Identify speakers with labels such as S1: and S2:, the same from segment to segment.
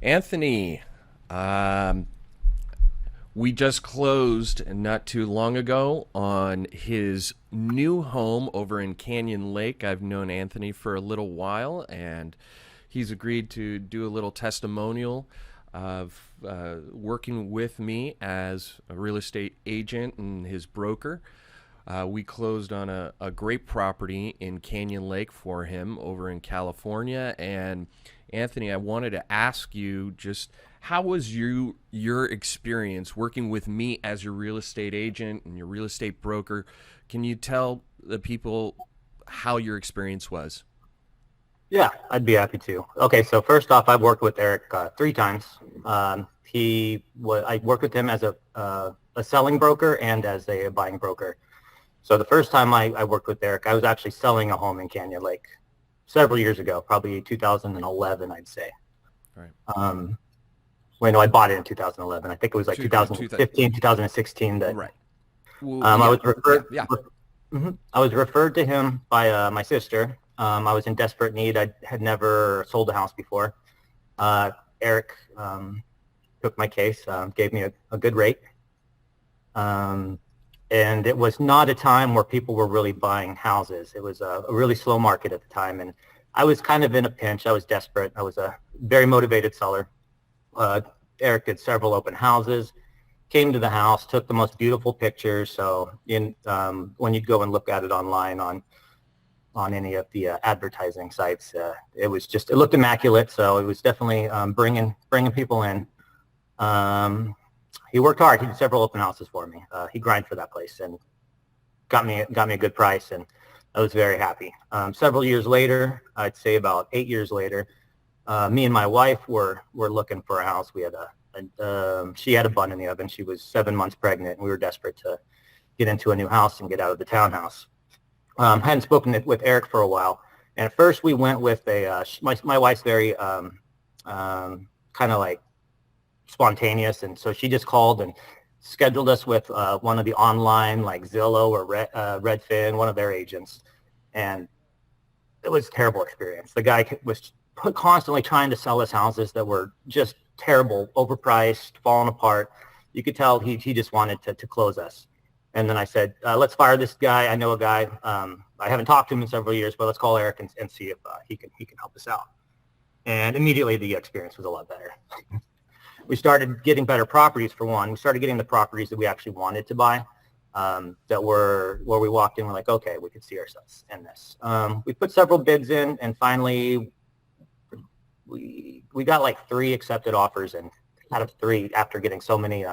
S1: Anthony, we just closed not too long ago on his new home over in Canyon Lake. I've known Anthony for a little while, and he's agreed to do a little testimonial of working with me as a real estate agent and his broker. We closed on a great property in Canyon Lake for him over in California. And Anthony, I wanted to ask you just how was your experience working with me as your real estate agent and your real estate broker? Can you tell the people how your experience was?
S2: Yeah, I'd be happy to. Okay, so first off, I've worked with Eric 3 times. I worked with him as a selling broker and as a buying broker. So the first time I worked with Eric, I was actually selling a home in Canyon Lake several years ago, probably 2011, I'd say.
S1: Right.
S2: Wait, no, I bought it in 2011. I think it was like 2015, 2016. That,
S1: right. Well,
S2: I was referred.
S1: Yeah.
S2: I was referred to him by my sister. I was in desperate need. I had never sold a house before. Eric took my case, gave me a good rate. And it was not a time where people were really buying houses. It was a really slow market at the time. And I was kind of in a pinch. I was desperate. I was a very motivated seller. Eric did several open houses, came to the house, took the most beautiful pictures. So when you go and look at it online on any of the advertising sites, it looked immaculate. So it was definitely bringing people in. He worked hard. He did several open houses for me. He grinded for that place and got me a good price, and I was very happy. Several years later, I'd say about 8 years later, me and my wife were looking for a house. We had she had a bun in the oven. She was 7 months pregnant, and we were desperate to get into a new house and get out of the townhouse. Hadn't spoken with Eric for a while, and at first we went with my wife's very kind of like spontaneous, and so she just called and scheduled us with one of the online, like Zillow or Redfin, one of their agents, and it was a terrible experience. The guy was constantly trying to sell us houses that were just terrible, overpriced, falling apart. You could tell he just wanted to close us. And then I said, let's fire this guy. I know a guy. I haven't talked to him in several years, but let's call Eric and see if he can help us out. And immediately the experience was a lot better. We started getting better properties for one. We started getting the properties that we actually wanted to buy, that were where we walked in, we're like, okay, we could see ourselves in this. We put several bids in, and finally we got like 3 accepted offers, and out of 3, after getting so many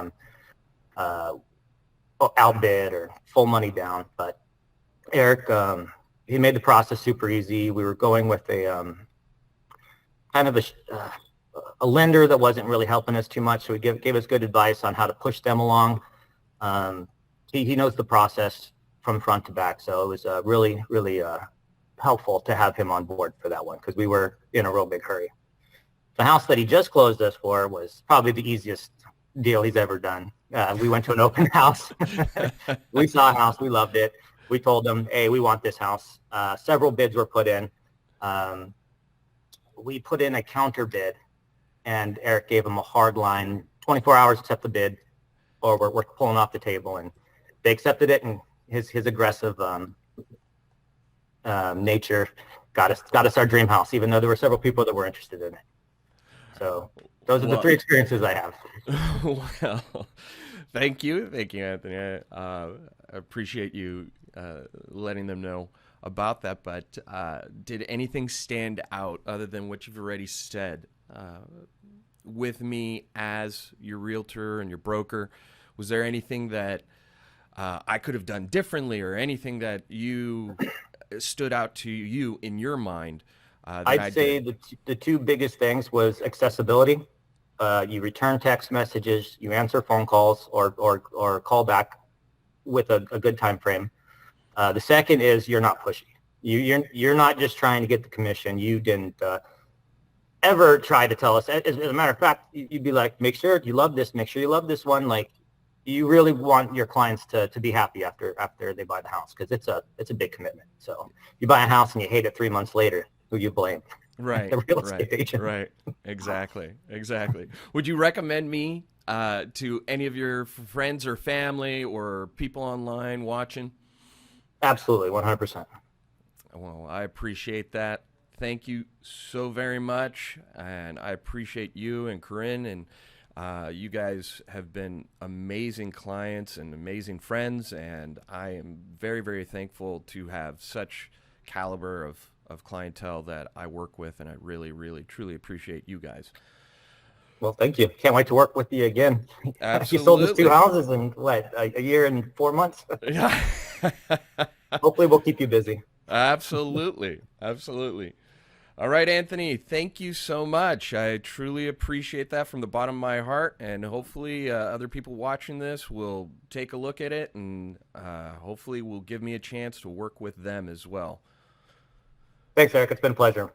S2: outbid or full money down. But Eric, he made the process super easy. We were going with a kind of a lender that wasn't really helping us too much, so he gave us good advice on how to push them along. He knows the process from front to back, so it was really helpful to have him on board for that one, because we were in a real big hurry. The house that he just closed us for was probably the easiest deal he's ever done. We went to an open house. We saw a house. We loved it. We told him, hey, we want this house. Several bids were put in. We put in a counter bid, and Eric gave him a hard line, 24 hours, accept the bid, or we're pulling off the table. And they accepted it, and his aggressive nature got us our dream house, even though there were several people that were interested in it. So those are the 3 experiences I have.
S1: Well, thank you, Anthony. I appreciate you letting them know about that. But did anything stand out other than what you've already said with me as your realtor and your broker? Was there anything that I could have done differently, or anything that you stood out to you in your mind?
S2: I'd say the 2 biggest things was accessibility. You return text messages, you answer phone calls, or call back with a good time frame. The second is you're not pushy. You're not just trying to get the commission. You didn't ever try to tell us. As a matter of fact, you'd be like, make sure you love this. Make sure you love this one. Like, you really want your clients to be happy after they buy the house, because it's a big commitment. So you buy a house and you hate it 3 months later, who you blame?
S1: Right,
S2: a real
S1: right,
S2: estate agent.
S1: right. Exactly, exactly. Would you recommend me to any of your friends or family or people online watching?
S2: Absolutely, 100%.
S1: Well, I appreciate that. Thank you so very much, and I appreciate you and Corinne, and you guys have been amazing clients and amazing friends, and I am very, very thankful to have such caliber of clientele that I work with, and I really, really, truly appreciate you guys.
S2: Well, thank you. Can't wait to work with you again. You sold us 2
S1: Absolutely.
S2: houses in what, a year and 4 months?
S1: Yeah.
S2: Hopefully we'll keep you busy.
S1: Absolutely. Absolutely. All right, Anthony, thank you so much. I truly appreciate that from the bottom of my heart. And hopefully, other people watching this will take a look at it and hopefully will give me a chance to work with them as well.
S2: Thanks, Eric. It's been a pleasure.